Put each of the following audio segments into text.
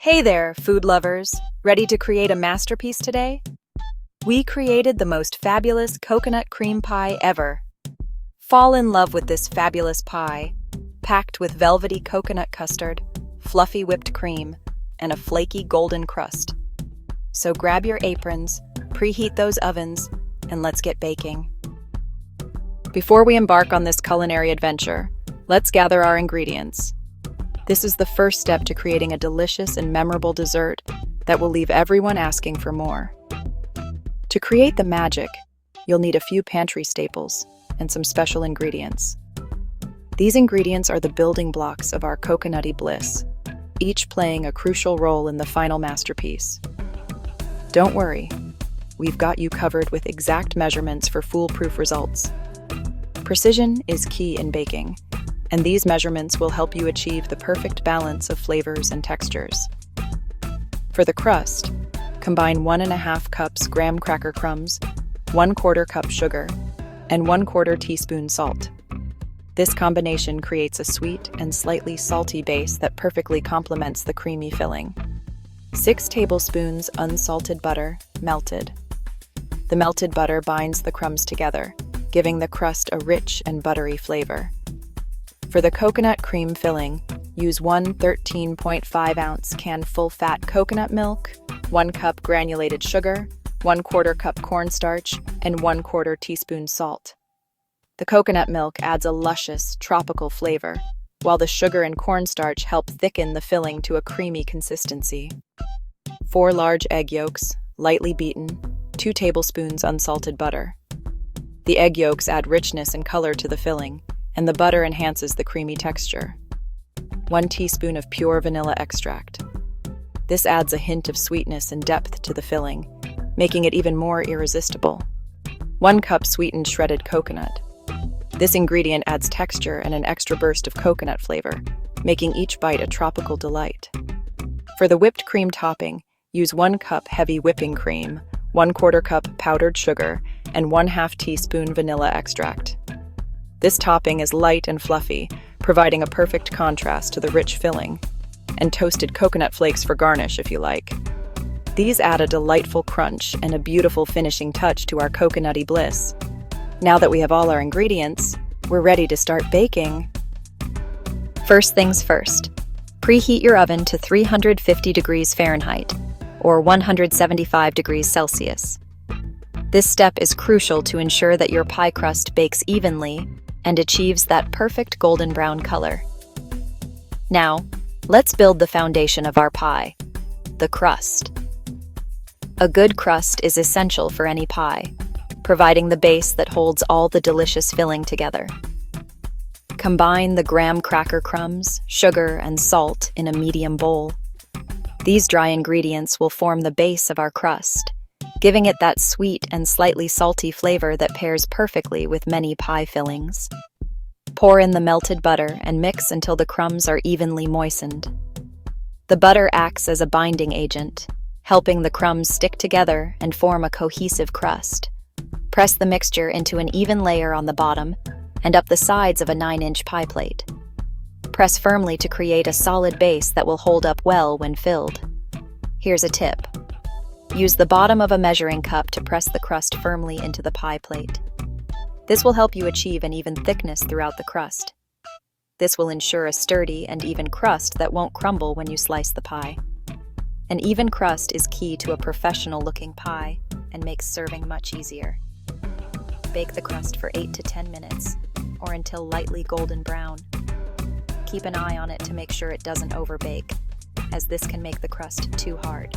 Hey there, food lovers! Ready to create a masterpiece today? We created the most fabulous coconut cream pie ever. Fall in love with this fabulous pie, packed with velvety coconut custard, fluffy whipped cream, and a flaky golden crust. So grab your aprons, preheat those ovens, and let's get baking. Before we embark on this culinary adventure, let's gather our ingredients. This is the first step to creating a delicious and memorable dessert that will leave everyone asking for more. To create the magic, you'll need a few pantry staples and some special ingredients. These ingredients are the building blocks of our Coconutty Bliss, each playing a crucial role in the final masterpiece. Don't worry, we've got you covered with exact measurements for foolproof results. Precision is key in baking, and these measurements will help you achieve the perfect balance of flavors and textures. For the crust, combine 1.5 cups graham cracker crumbs, 1/4 cup sugar, and 1/4 teaspoon salt. This combination creates a sweet and slightly salty base that perfectly complements the creamy filling. 6 tablespoons unsalted butter, melted. The melted butter binds the crumbs together, giving the crust a rich and buttery flavor. For the coconut cream filling, use 1 13.5-ounce can full-fat coconut milk, 1 cup granulated sugar, 1/4 cup cornstarch, and 1/4 teaspoon salt. The coconut milk adds a luscious, tropical flavor, while the sugar and cornstarch help thicken the filling to a creamy consistency. 4 large egg yolks, lightly beaten, 2 tablespoons unsalted butter. The egg yolks add richness and color to the filling, and the butter enhances the creamy texture. 1 teaspoon of pure vanilla extract. This adds a hint of sweetness and depth to the filling, making it even more irresistible. 1 cup sweetened shredded coconut. This ingredient adds texture and an extra burst of coconut flavor, making each bite a tropical delight. For the whipped cream topping, use 1 cup heavy whipping cream, 1/4 cup powdered sugar, and 1/2 teaspoon vanilla extract. This topping is light and fluffy, providing a perfect contrast to the rich filling, and toasted coconut flakes for garnish if you like. These add a delightful crunch and a beautiful finishing touch to our Coconutty Bliss. Now that we have all our ingredients, we're ready to start baking. First things first, preheat your oven to 350 degrees Fahrenheit, or 175 degrees Celsius. This step is crucial to ensure that your pie crust bakes evenly and achieves that perfect golden brown color. Now, let's build the foundation of our pie, the crust. A good crust is essential for any pie, providing the base that holds all the delicious filling together. Combine the graham cracker crumbs, sugar, and salt in a medium bowl. These dry ingredients will form the base of our crust, giving it that sweet and slightly salty flavor that pairs perfectly with many pie fillings. Pour in the melted butter and mix until the crumbs are evenly moistened. The butter acts as a binding agent, helping the crumbs stick together and form a cohesive crust. Press the mixture into an even layer on the bottom and up the sides of a 9-inch pie plate. Press firmly to create a solid base that will hold up well when filled. Here's a tip. Use the bottom of a measuring cup to press the crust firmly into the pie plate. This will help you achieve an even thickness throughout the crust. This will ensure a sturdy and even crust that won't crumble when you slice the pie. An even crust is key to a professional-looking pie and makes serving much easier. Bake the crust for 8 to 10 minutes, or until lightly golden brown. Keep an eye on it to make sure it doesn't overbake, as this can make the crust too hard.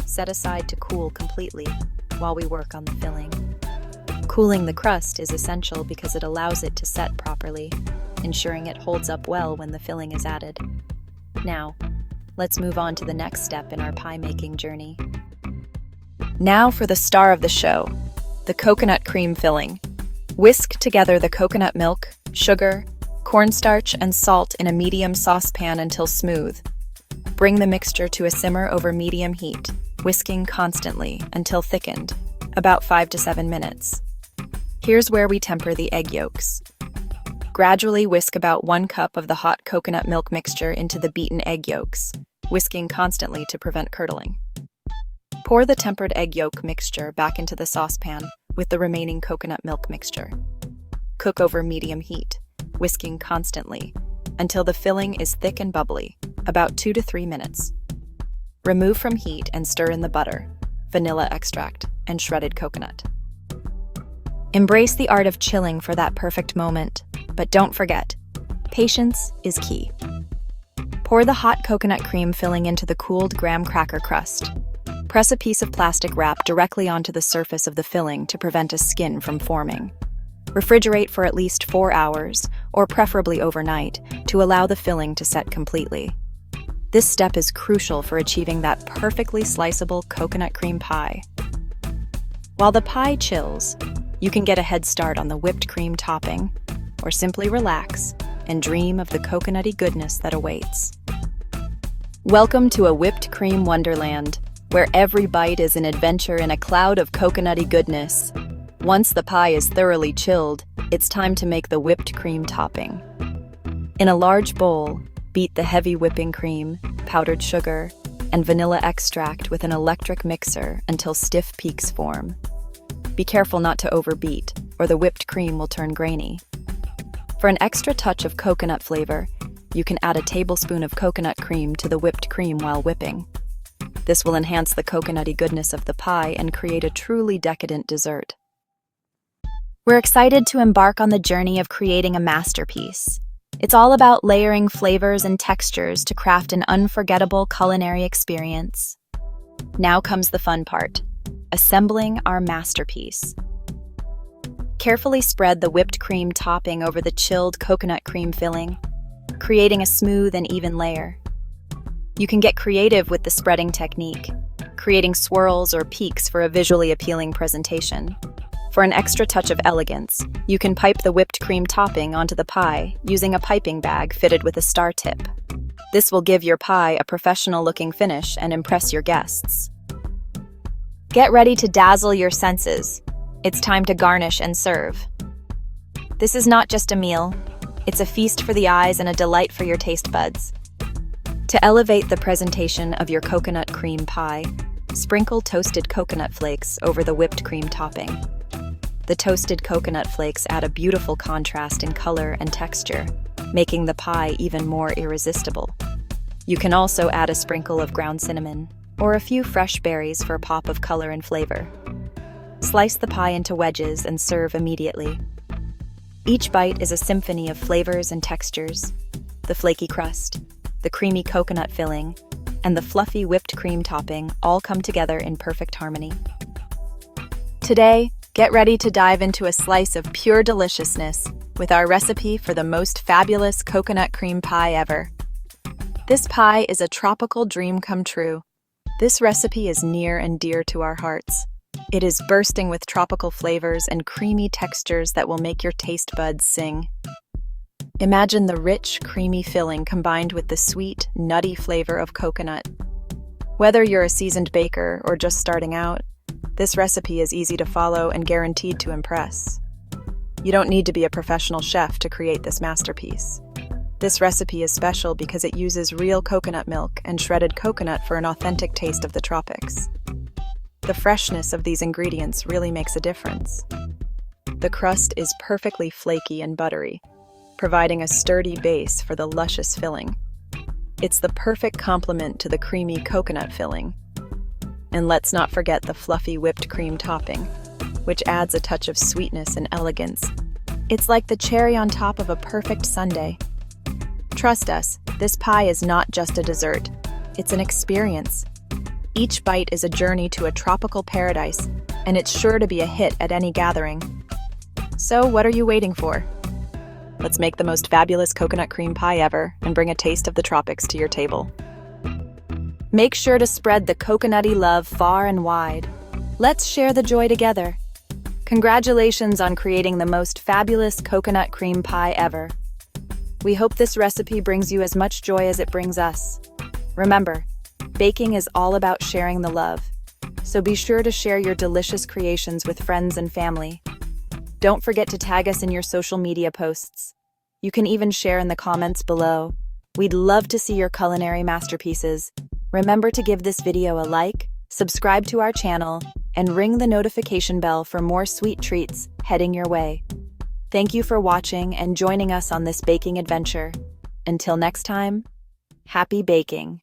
Set aside to cool completely while we work on the filling. Cooling the crust is essential because it allows it to set properly, ensuring it holds up well when the filling is added. Now, let's move on to the next step in our pie-making journey. Now for the star of the show, the coconut cream filling. Whisk together the coconut milk, sugar, cornstarch, and salt in a medium saucepan until smooth. Bring the mixture to a simmer over medium heat, whisking constantly until thickened, about 5 to 7 minutes. Here's where we temper the egg yolks. Gradually whisk about 1 cup of the hot coconut milk mixture into the beaten egg yolks, whisking constantly to prevent curdling. Pour the tempered egg yolk mixture back into the saucepan with the remaining coconut milk mixture. Cook over medium heat, whisking constantly, until the filling is thick and bubbly, about 2 to 3 minutes. Remove from heat and stir in the butter, vanilla extract, and shredded coconut. Embrace the art of chilling for that perfect moment, but don't forget, patience is key. Pour the hot coconut cream filling into the cooled graham cracker crust. Press a piece of plastic wrap directly onto the surface of the filling to prevent a skin from forming. Refrigerate for at least 4 hours, or preferably overnight, to allow the filling to set completely. This step is crucial for achieving that perfectly sliceable coconut cream pie. While the pie chills, you can get a head start on the whipped cream topping, or simply relax and dream of the coconutty goodness that awaits. Welcome to a whipped cream wonderland, where every bite is an adventure in a cloud of coconutty goodness. Once the pie is thoroughly chilled, it's time to make the whipped cream topping. In a large bowl, beat the heavy whipping cream, powdered sugar, and vanilla extract with an electric mixer until stiff peaks form. Be careful not to overbeat, or the whipped cream will turn grainy. For an extra touch of coconut flavor, you can add a tablespoon of coconut cream to the whipped cream while whipping. This will enhance the coconutty goodness of the pie and create a truly decadent dessert. We're excited to embark on the journey of creating a masterpiece. It's all about layering flavors and textures to craft an unforgettable culinary experience. Now comes the fun part, assembling our masterpiece. Carefully spread the whipped cream topping over the chilled coconut cream filling, creating a smooth and even layer. You can get creative with the spreading technique, creating swirls or peaks for a visually appealing presentation. For an extra touch of elegance, you can pipe the whipped cream topping onto the pie using a piping bag fitted with a star tip. This will give your pie a professional-looking finish and impress your guests. Get ready to dazzle your senses. It's time to garnish and serve. This is not just a meal. It's a feast for the eyes and a delight for your taste buds. To elevate the presentation of your coconut cream pie, sprinkle toasted coconut flakes over the whipped cream topping. The toasted coconut flakes add a beautiful contrast in color and texture, making the pie even more irresistible. You can also add a sprinkle of ground cinnamon, or a few fresh berries for a pop of color and flavor. Slice the pie into wedges and serve immediately. Each bite is a symphony of flavors and textures. The flaky crust, the creamy coconut filling, and the fluffy whipped cream topping all come together in perfect harmony. Today, get ready to dive into a slice of pure deliciousness with our recipe for the most fabulous coconut cream pie ever. This pie is a tropical dream come true. This recipe is near and dear to our hearts. It is bursting with tropical flavors and creamy textures that will make your taste buds sing. Imagine the rich, creamy filling combined with the sweet, nutty flavor of coconut. Whether you're a seasoned baker or just starting out, this recipe is easy to follow and guaranteed to impress. You don't need to be a professional chef to create this masterpiece. This recipe is special because it uses real coconut milk and shredded coconut for an authentic taste of the tropics. The freshness of these ingredients really makes a difference. The crust is perfectly flaky and buttery, providing a sturdy base for the luscious filling. It's the perfect complement to the creamy coconut filling. And let's not forget the fluffy whipped cream topping, which adds a touch of sweetness and elegance. It's like the cherry on top of a perfect sundae. Trust us, this pie is not just a dessert. It's an experience. Each bite is a journey to a tropical paradise, and it's sure to be a hit at any gathering. So what are you waiting for? Let's make the most fabulous coconut cream pie ever and bring a taste of the tropics to your table. Make sure to spread the coconutty love far and wide. Let's share the joy together. Congratulations on creating the most fabulous coconut cream pie ever. We hope this recipe brings you as much joy as it brings us. Remember, baking is all about sharing the love, so be sure to share your delicious creations with friends and family. Don't forget to tag us in your social media posts. You can even share in the comments below. We'd love to see your culinary masterpieces. Remember to give this video a like, subscribe to our channel, and ring the notification bell for more sweet treats heading your way. Thank you for watching and joining us on this baking adventure. Until next time, happy baking!